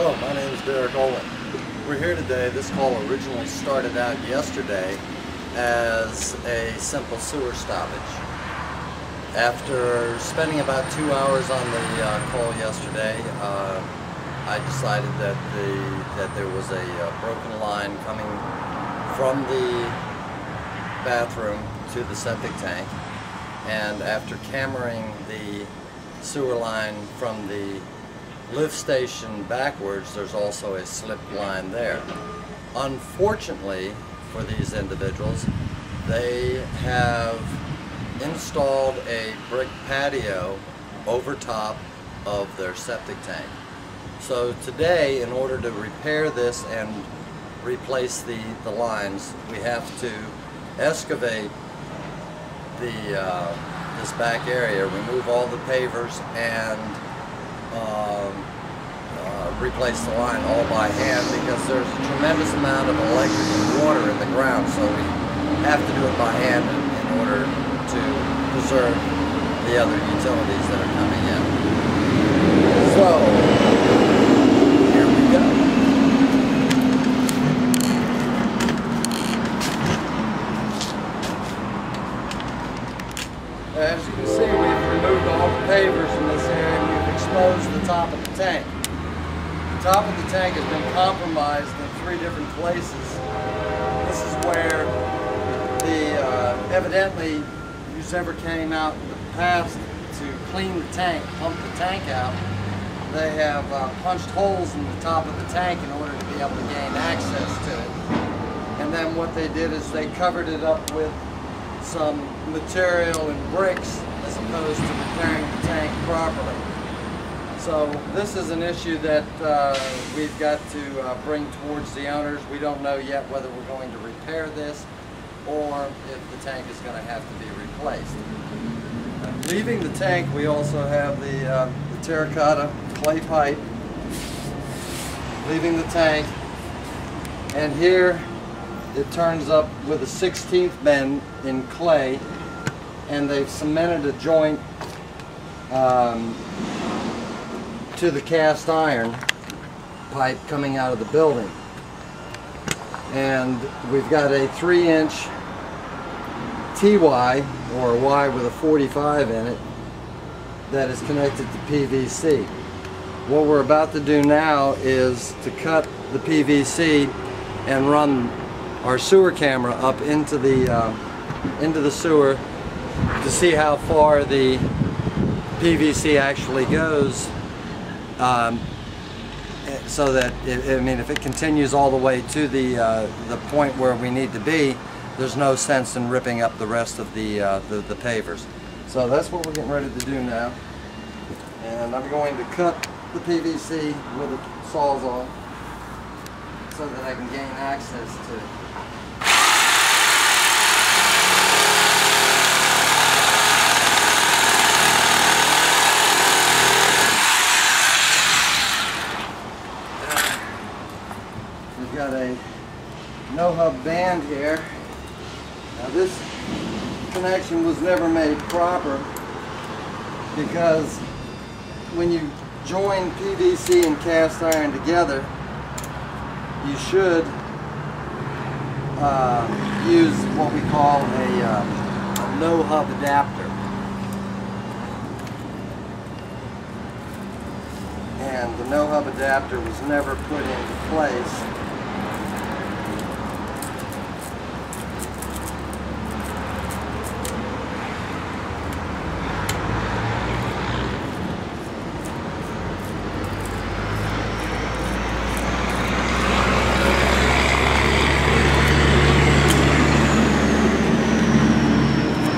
Hello, my name is Olin. We're here today. This call originally started out yesterday as a simple sewer stoppage. After spending about 2 hours on the call yesterday, I decided that there was a broken line coming from the bathroom to the septic tank, and after cameraing the sewer line from the lift station backwards, there's also a slip line there. Unfortunately for these individuals, they have installed a brick patio over top of their septic tank. So today, in order to repair this and replace the lines, we have to excavate this back area, remove all the pavers, and replace the line all by hand, because there's a tremendous amount of electric and water in the ground, so we have to do it by hand in order to preserve the other utilities that are coming in. So, here we go. As you can see, we've removed all the pavers in this area and we've exposed the top of the tank. The top of the tank has been compromised in 3 different places. This is where evidently, whoever came out in the past to clean the tank, pump the tank out, they have punched holes in the top of the tank in order to be able to gain access to it. And then what they did is they covered it up with some material and bricks as opposed to repairing the tank properly. So this is an issue that we've got to bring towards the owners. We don't know yet whether we're going to repair this or if the tank is going to have to be replaced. Leaving the tank, we also have the terracotta clay pipe leaving the tank, and here it turns up with a 16th bend in clay, and they've cemented a joint to the cast iron pipe coming out of the building. And we've got a 3-inch TY, or a Y with a 45 in it, that is connected to PVC. What we're about to do now is to cut the PVC and run our sewer camera up into the sewer to see how far the PVC actually goes, so that if it continues all the way to the point where we need to be, there's no sense in ripping up the rest of the pavers. So that's what we're getting ready to do now, and I'm going to cut the PVC with a sawzall so that I can gain access to it. We've got a no-hub band here. Now this connection was never made proper, because when you join PVC and cast iron together, you should use what we call a no-hub adapter. And the no-hub adapter was never put into place.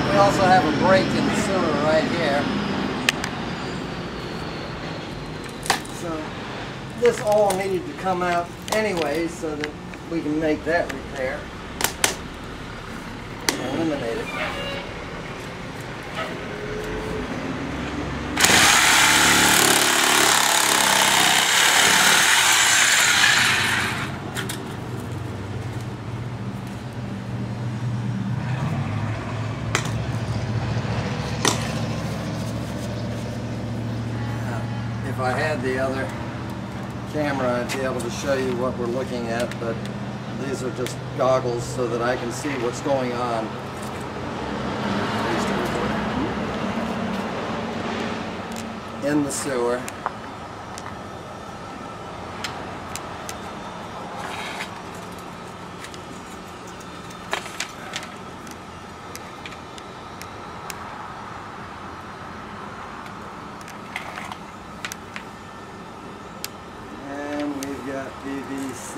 We also have a break in the sewer right here. So this all needed to come out anyway so that we can make that repair and eliminate it. If I had the other camera, I'd be able to show you what we're looking at, but these are just goggles so that I can see what's going on. In the sewer. Got PVC,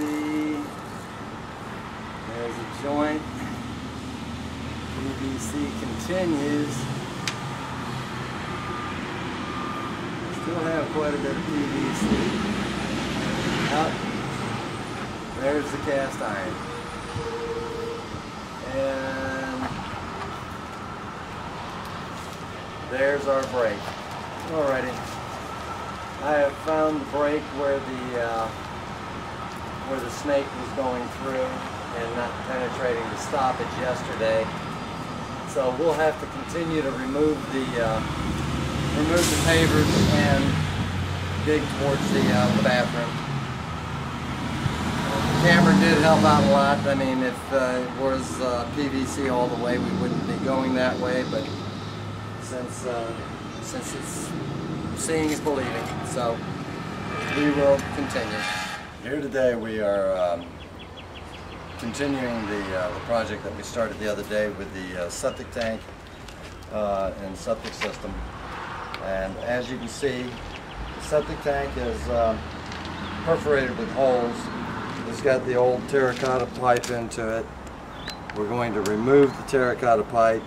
there's a joint, PVC continues, still have quite a bit of PVC, up, there's the cast iron, and there's our break. Alrighty, I have found the break where the snake was going through and not penetrating the stoppage yesterday. So we'll have to continue to remove the pavers and dig towards the bathroom. The camera did help out a lot. I mean, if it was PVC all the way, we wouldn't be going that way. But since it's seeing is believing, so we will continue. Here today we are continuing the project that we started the other day with the septic tank and septic system. And as you can see, the septic tank is perforated with holes. It's got the old terracotta pipe into it. We're going to remove the terracotta pipe,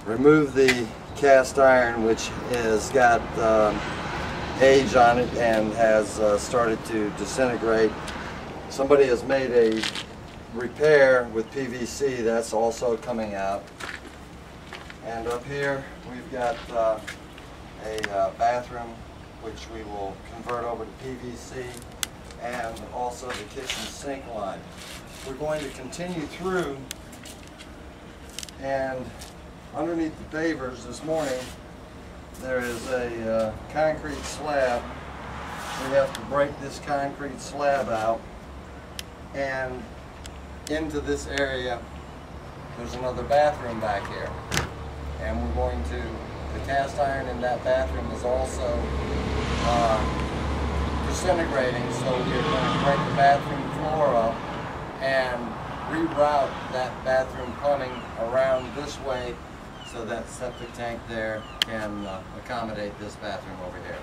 remove the cast iron, which has got age on it and has started to disintegrate. Somebody has made a repair with PVC, that's also coming out. And up here we've got a bathroom which we will convert over to PVC, and also the kitchen sink line. We're going to continue through, and underneath the pavers this morning there is a concrete slab. We have to break this concrete slab out, and into this area there's another bathroom back here, and we're going to, the cast iron in that bathroom is also disintegrating, so we're going to break the bathroom floor up and reroute that bathroom plumbing around this way so that septic tank there can accommodate this bathroom over here.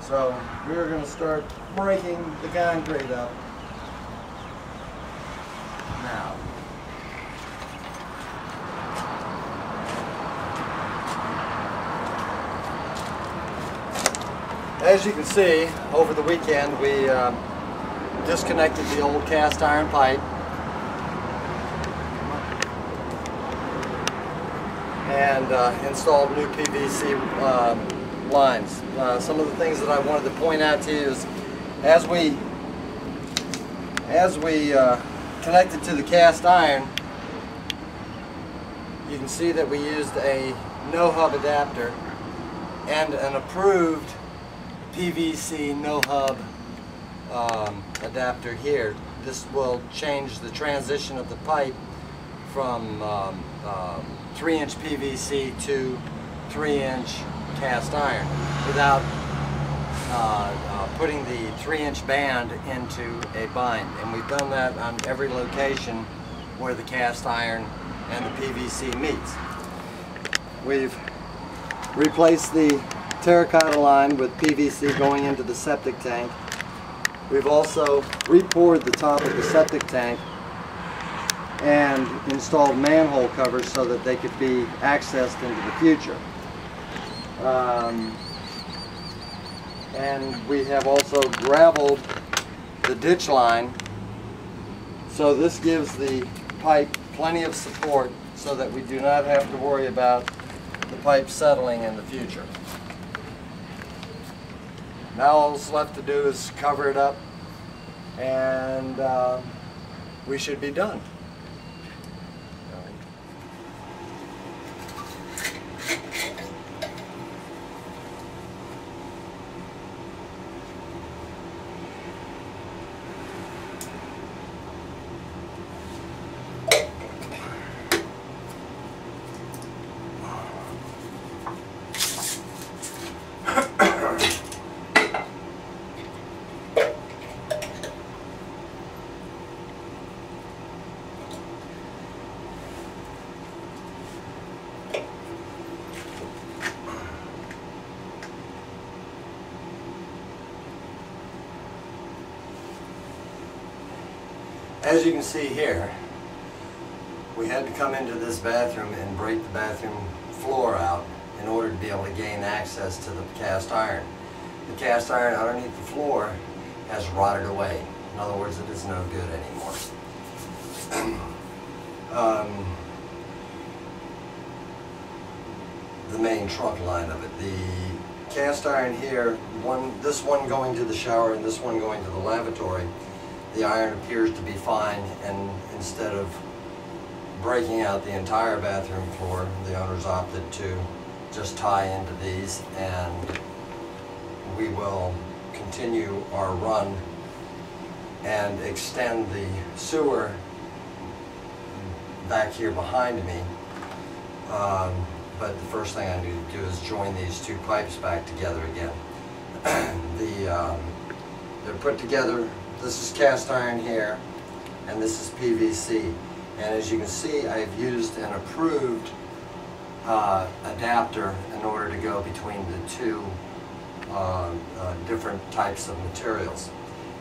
So we're going to start breaking the concrete up now. As you can see, over the weekend we disconnected the old cast iron pipe and installed new PVC lines. Some of the things that I wanted to point out to you is as we connected to the cast iron, you can see that we used a no-hub adapter and an approved PVC no-hub adapter here. This will change the transition of the pipe from 3-inch PVC to 3-inch cast iron without putting the 3-inch band into a bind. And we've done that on every location where the cast iron and the PVC meets. We've replaced the terracotta line with PVC going into the septic tank. We've also re-poured the top of the septic tank and installed manhole covers so that they could be accessed into the future. And we have also gravelled the ditch line, so this gives the pipe plenty of support so that we do not have to worry about the pipe settling in the future. Now all that's left to do is cover it up, and we should be done. As you can see here, we had to come into this bathroom and break the bathroom floor out in order to be able to gain access to the cast iron. The cast iron underneath the floor has rotted away. In other words, it is no good anymore. The main trunk line of it. The cast iron here, this one going to the shower and this one going to the lavatory, the iron appears to be fine, and instead of breaking out the entire bathroom floor, the owners opted to just tie into these, and we will continue our run and extend the sewer back here behind me. But the first thing I need to do is join these two pipes back together again. They're put together. This is cast iron here, and this is PVC. And as you can see, I've used an approved adapter in order to go between the two different types of materials,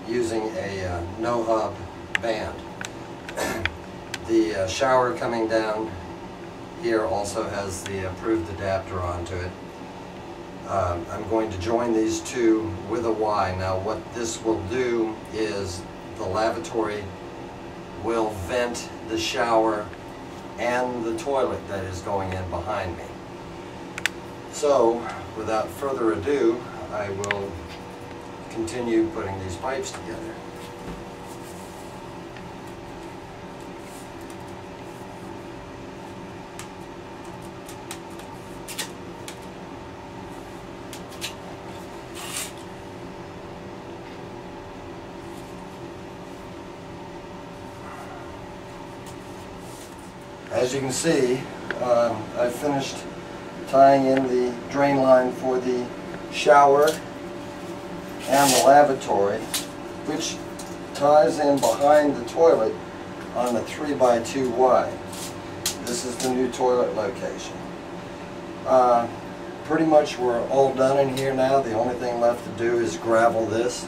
using a no-hub band. The shower coming down here also has the approved adapter onto it. I'm going to join these two with a Y. Now what this will do is the lavatory will vent the shower and the toilet that is going in behind me. So without further ado, I will continue putting these pipes together. As you can see, I've finished tying in the drain line for the shower and the lavatory, which ties in behind the toilet on the 3x2Y. This is the new toilet location. Pretty much we're all done in here now. The only thing left to do is gravel this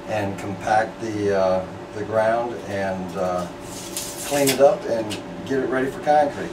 and compact the ground and clean it up and get it ready for concrete.